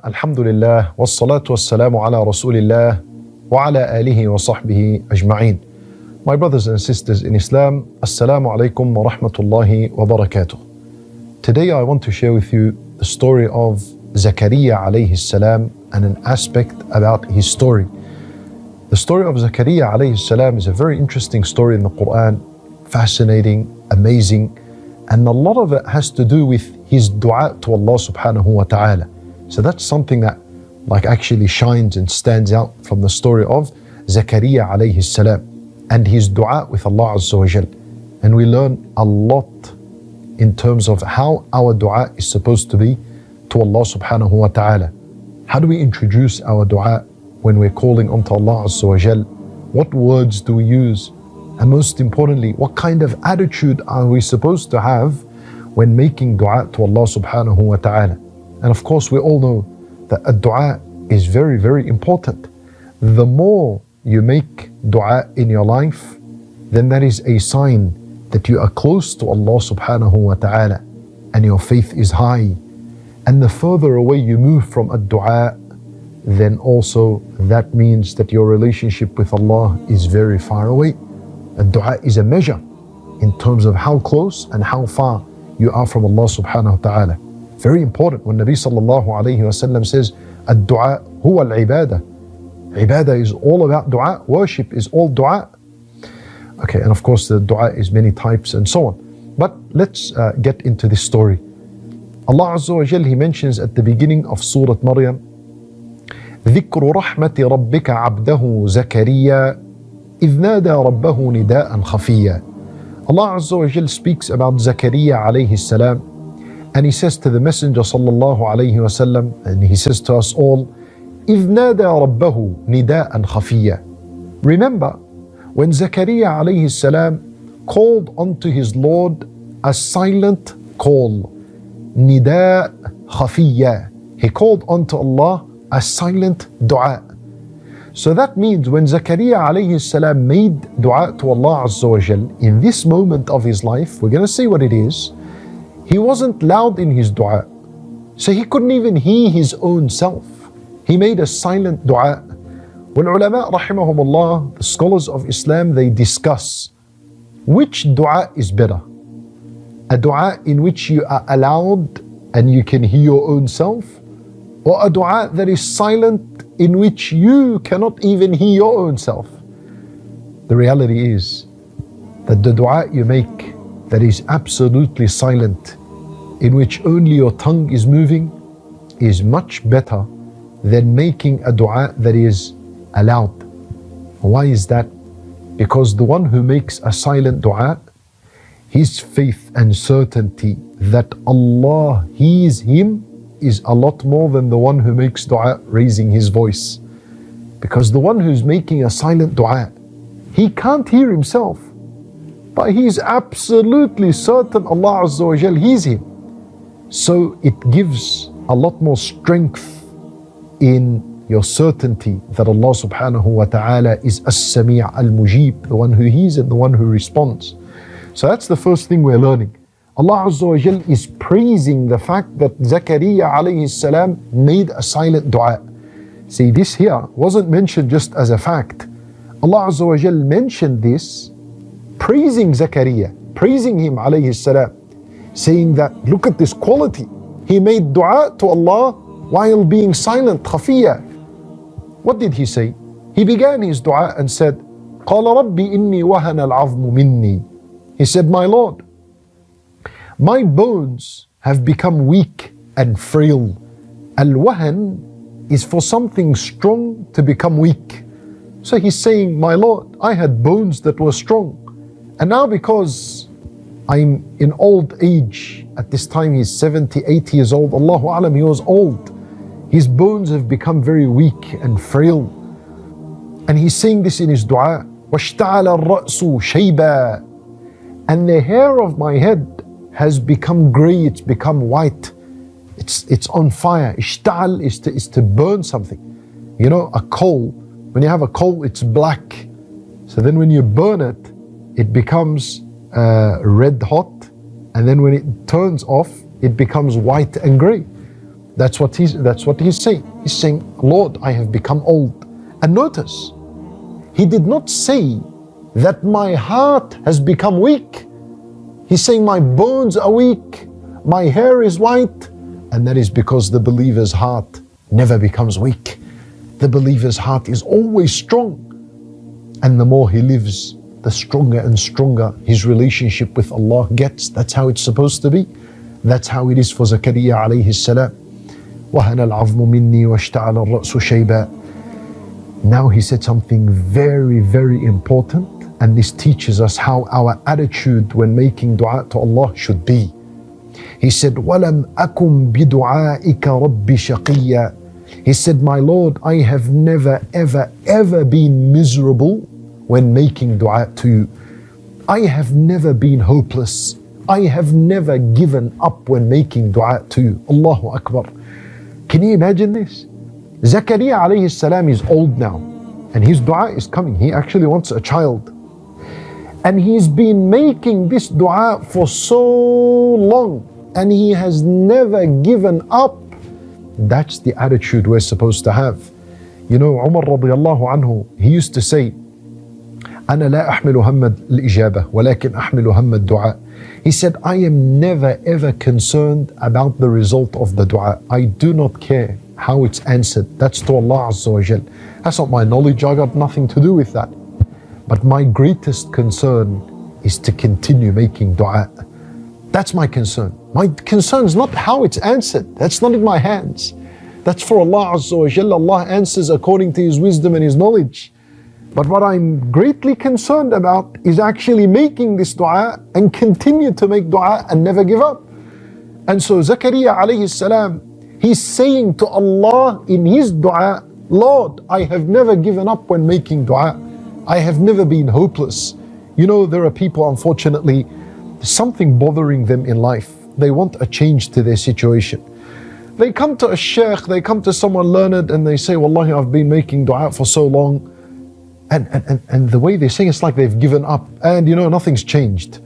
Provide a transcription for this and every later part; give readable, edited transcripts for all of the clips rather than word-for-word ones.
Alhamdulillah, wassalatu wassalamu ala rasulillah wa ala alihi wa sahbihi ajma'een. My brothers and sisters in Islam, assalamu alaikum wa rahmatullahi wa barakatuh. Today I want to share with you the story of Zakaria alayhi salam and an aspect about his story. The story of Zakaria alayhi salam is a very interesting story in the Qur'an, fascinating, amazing, and a lot of it has to do with his dua to Allah subhanahu wa ta'ala. So that's something that actually shines and stands out from the story of Zakaria alayhi salam and his dua with Allah Azza wa Jal. And we learn a lot in terms of how our dua is supposed to be to Allah subhanahu wa ta'ala. How do we introduce our dua when we're calling onto Allah Azza wa Jal? What words do we use? And most importantly, what kind of attitude are we supposed to have when making dua to Allah subhanahu wa ta'ala? And of course, we all know that a dua is very, very important. The more you make dua in your life, then that is a sign that you are close to Allah subhanahu wa ta'ala and your faith is high. And the further away you move from a dua, then also that means that your relationship with Allah is very far away. A dua is a measure in terms of how close and how far you are from Allah subhanahu wa ta'ala. Very important when Nabi sallallahu alayhi wa sallam says, "Ad-du'a huwa al-ibadah." Ibadah is all about dua, worship is all dua. Okay, and of course the dua is many types and so on. But let's get into this story. Allah Azza wa Jal, He mentions at the beginning of Surah Maryam, ذِكْرُ رَحْمَةِ رَبِّكَ عَبْدَهُ زَكَرِيَّا إِذْ نَادَى رَبَّهُ نِدَاءً خَفِيًّا. Allah Azza wa Jal speaks about Zakaria alayhi salam, and He says to the Messenger sallallahu alayhi wa sallam, and He says to us all, إِذْ نَادَى رَبَّهُ نِدَاءً خَفِيًّا. Remember, when Zakaria alayhi salam called unto his Lord a silent call, nida khafiyya. He called unto Allah a silent dua. So that means when Zakaria alayhi salam made dua to Allah Azza wa Jal, in this moment of his life, we're going to see what it is, he wasn't loud in his dua. So he couldn't even hear his own self. He made a silent dua. When ulama rahimahumullah, the scholars of Islam, they discuss which dua is better. A dua in which you are allowed and you can hear your own self, or a dua that is silent in which you cannot even hear your own self. The reality is that the dua you make that is absolutely silent, in which only your tongue is moving, is much better than making a dua that is aloud. Why is that? Because the one who makes a silent dua, his faith and certainty that Allah hears him is a lot more than the one who makes dua raising his voice. Because the one who's making a silent dua, he can't hear himself, but he's absolutely certain Allah Azza wa Jal hears him. So it gives a lot more strength in your certainty that Allah subhanahu wa ta'ala is as-sami' al-mujib, the one who hears and the one who responds. So that's the first thing we're learning. Allah Azza wa Jal is praising the fact that Zakaria alayhi salam made a silent dua. See, this here wasn't mentioned just as a fact. Allah Azza wa Jal mentioned this praising Zakaria, praising him alayhi salam, saying that look at this quality. He made dua to Allah while being silent, khafiyya. What did he say? He began his dua and said, قَالَ رَبِّ إِنِّي وَهَنَ الْعَظْمُ مِنِّي. He said, my Lord, my bones have become weak and frail. Al-wahan is for something strong to become weak. So he's saying, my Lord, I had bones that were strong. And now because I'm in old age, at this time he's 70, 80 years old, Allahu Alam, he was old. His bones have become very weak and frail. And he's saying this in his dua, وَاشْتَعَلَ الرَّأْسُ شَيْبًا. And the hair of my head has become grey, it's become white. It's on fire. Ishta'al is to burn something. You know, a coal, when you have a coal, it's black. So then when you burn it, it becomes red hot. And then when it turns off, it becomes white and grey. That's what he's saying. He's saying, Lord, I have become old. And notice, he did not say that my heart has become weak. He's saying my bones are weak, my hair is white, and that is because the believer's heart never becomes weak. The believer's heart is always strong. And the more he lives, the stronger and stronger his relationship with Allah gets. That's how it's supposed to be. That's how it is for Zakaria alayhi salam. وَهَنَ الْعَظْمُ مِنِّي وَاشْتَعَلَ الرَّأْسُ شَيْبًا. Now he said something very, very important, and this teaches us how our attitude when making dua to Allah should be. He said, وَلَمْ أَكُمْ بِدُعَائِكَ رَبِّ شَقِيًّا. He said, my Lord, I have never, ever, ever been miserable when making dua to you. I have never been hopeless. I have never given up when making dua to you. Allahu Akbar. Can you imagine this? Zakaria alayhi salam is old now, and his dua is coming. He actually wants a child. And he's been making this dua for so long, and he has never given up. That's the attitude we're supposed to have. You know, Umar radiallahu anhu, he used to say, أنا لا أحمل هم الإجابة ولكن أحمل هم الدعاء. He said, I am never ever concerned about the result of the dua. I do not care how it's answered. That's to Allah Azza wa Jal. That's not my knowledge. I got nothing to do with that. But my greatest concern is to continue making dua. That's my concern. My concern is not how it's answered. That's not in my hands. That's for Allah Azza wa Jal. Allah answers according to His wisdom and His knowledge. But what I'm greatly concerned about is actually making this dua and continue to make dua and never give up. And so Zakaria alayhi salam, he's saying to Allah in his dua, Lord, I have never given up when making dua. I have never been hopeless. You know, there are people, unfortunately, something bothering them in life. They want a change to their situation. They come to a sheikh, they come to someone learned, and they say, Wallahi, I've been making dua for so long. And the way they say it's like they've given up, and you know, nothing's changed.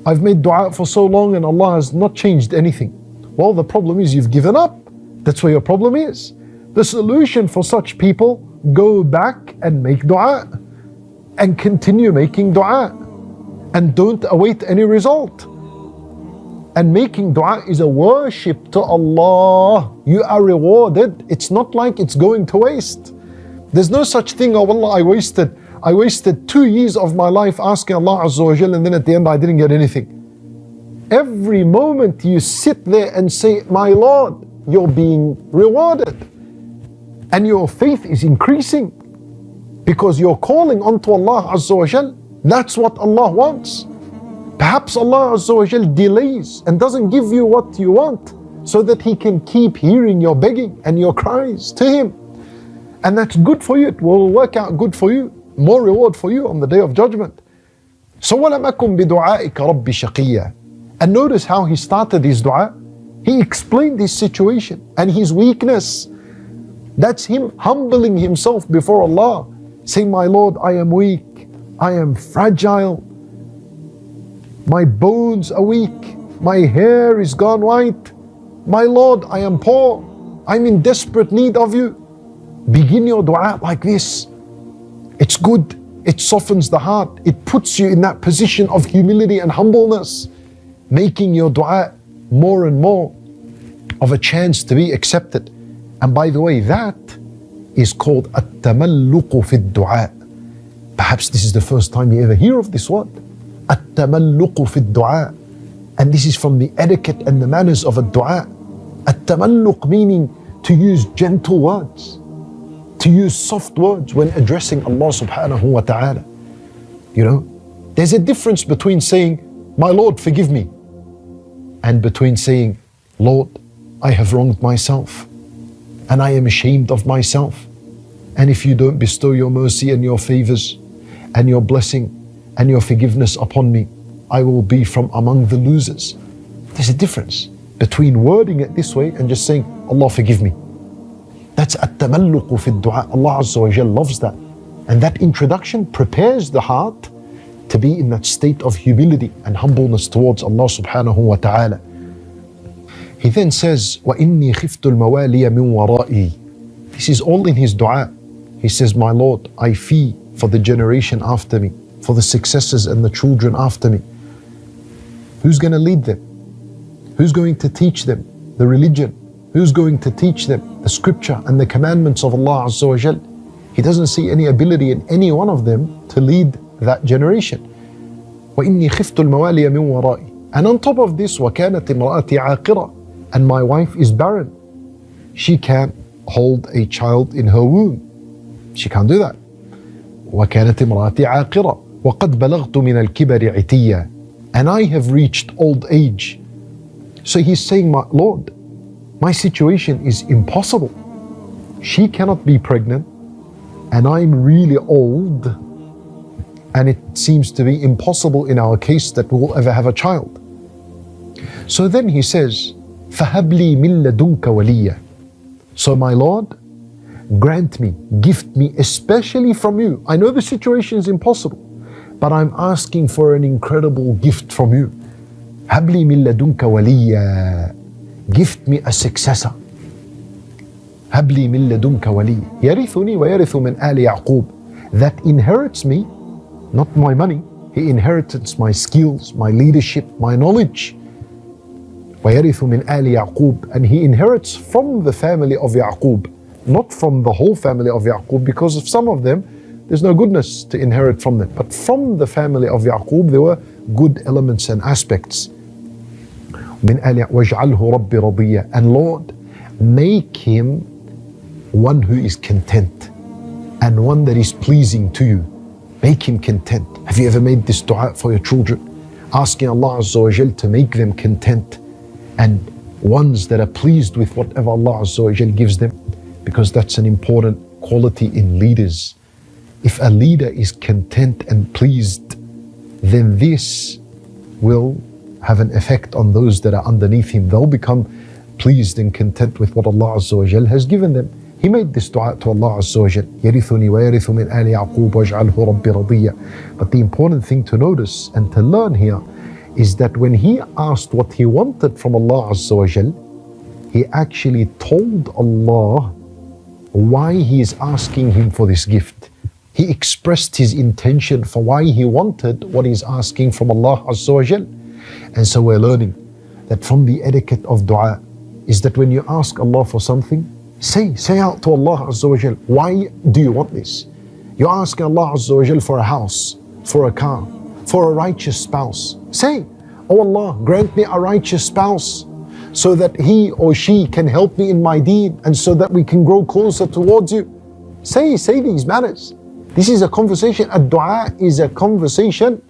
I've made dua for so long and Allah has not changed anything. Well, the problem is you've given up. That's where your problem is. The solution for such people, go back and make dua and continue making dua and don't await any result. And making dua is a worship to Allah. You are rewarded. It's not like it's going to waste. There's no such thing, oh wallah, I wasted 2 years of my life asking Allah Azza wa Jal, and then at the end I didn't get anything. Every moment you sit there and say, my Lord, you're being rewarded. And your faith is increasing because you're calling onto Allah Azza wa Jal. That's what Allah wants. Perhaps Allah Azza wa Jal delays and doesn't give you what you want so that He can keep hearing your begging and your cries to Him. And that's good for you. It will work out good for you. More reward for you on the Day of Judgment. So وَلَمْ أَكُمْ بِدُعَائِكَ رَبِّ شَقِيًّا. And notice how he started his dua. He explained his situation and his weakness. That's him humbling himself before Allah, saying, my Lord, I am weak. I am fragile. My bones are weak. My hair is gone white. My Lord, I am poor. I'm in desperate need of you. Begin your dua like this. It's good. It softens the heart. It puts you in that position of humility and humbleness, making your dua more and more of a chance to be accepted. And by the way, that is called at-tamalluq fi ad-du'a. Perhaps this is the first time you ever hear of this word. At-tamalluq fi ad-du'a. And this is from the etiquette and the manners of a dua. At-tamalluq meaning to use gentle words, to use soft words when addressing Allah subhanahu wa ta'ala. You know, there's a difference between saying, my Lord, forgive me, and between saying, Lord, I have wronged myself and I am ashamed of myself. And if you don't bestow your mercy and your favors and your blessing and your forgiveness upon me, I will be from among the losers. There's a difference between wording it this way and just saying, Allah forgive me. That's at-tamalluq fi ad-du'a. Allah Azza wa Jal loves that. And that introduction prepares the heart to be in that state of humility and humbleness towards Allah subhanahu wa ta'ala. He then says, وَإِنِّي خِفْتُ الْمَوَالِيَ مِنْ وَرَائِي. This is all in his dua. He says, my Lord, I fear for the generation after me, for the successors and the children after me. Who's going to lead them? Who's going to teach them the religion? Who's going to teach them the scripture and the commandments of Allah Azza wa Jal? He doesn't see any ability in any one of them to lead that generation. وَإِنِّي خِفْتُ الْمَوَالِيَ مِنْ وَرَائِي. And on top of this, وَكَانَتِ امْرَأَتِي عَاقِرَةً. And my wife is barren. She can't hold a child in her womb. She can't do that. وَكَانَتِ امْرَأَتِي عَاقِرَةً وَقَدْ بَلَغْتُ مِنَ الْكِبَرِ عِتِيًّا. And I have reached old age. So he's saying, my Lord, my situation is impossible. She cannot be pregnant, and I'm really old, and it seems to be impossible in our case that we will ever have a child. So then he says, فَهَبْ لِي مِن لَدُنْكَ وَلِيًّا. So my Lord, grant me, gift me, especially from you. I know the situation is impossible, but I'm asking for an incredible gift from you. هَبْ لِي مِن لَدُنْكَ وَلِيًّا. Gift me a successor. هَبْ لِي مِن لَدُنْكَ وَلِيًّا يَرِثُنِي وَيَرِثُ مِنْ آلِ يَعْقُوبَ. That inherits me, not my money. He inherits my skills, my leadership, my knowledge. وَيَرِثُ مِنْ آلِ يَعْقُوبَ. And he inherits from the family of Ya'qub, not from the whole family of Ya'qub, because of some of them, there's no goodness to inherit from them. But from the family of Ya'qub, there were good elements and aspects. مِنْ آلِ وَاجْعَلْهُ رَبِّ رَضِيًّا. And Lord, make him one who is content and one that is pleasing to you. Make him content. Have you ever made this dua for your children? Asking Allah Azza wa Jal to make them content and ones that are pleased with whatever Allah Azza wa Jal gives them, because that's an important quality in leaders. If a leader is content and pleased, then this will have an effect on those that are underneath him. They'll become pleased and content with what Allah Azza wa Jal has given them. He made this dua to Allah Azza wa Jal, يَرِثُنِي وَيَرِثُ مِنْ آلِ يَعْقُوبَ وَاجْعَلْهُ رَبِّ رَضِيًّا. But the important thing to notice and to learn here is that when he asked what he wanted from Allah Azza wa Jal, he actually told Allah why he is asking him for this gift. He expressed his intention for why he wanted what he's asking from Allah Azza wa Jal. And so we're learning that from the etiquette of dua is that when you ask Allah for something, say out to Allah Azza wa Jal, why do you want this? You're asking Allah Azza wa Jal for a house, for a car, for a righteous spouse. Say, oh Allah, grant me a righteous spouse so that he or she can help me in my deed and so that we can grow closer towards you. Say these matters. This is a conversation. A dua is a conversation.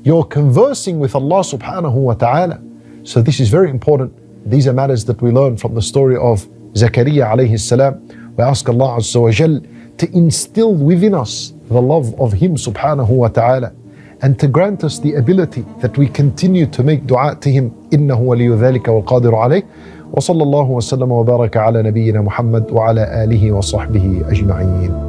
You're conversing with Allah subhanahu wa ta'ala. So this is very important. These are matters that we learn from the story of Zakaria alayhi salam. We ask Allah Azza wa Jal to instill within us the love of Him subhanahu wa ta'ala, and to grant us the ability that we continue to make dua to Him. إِنَّهُ وَلِيُّ ذَلِكَ وَالْقَادِرُ عَلَيْهِ. وصلى الله وسلم وبارك على نبينا محمد وعلى آله وصحبه أجمعين.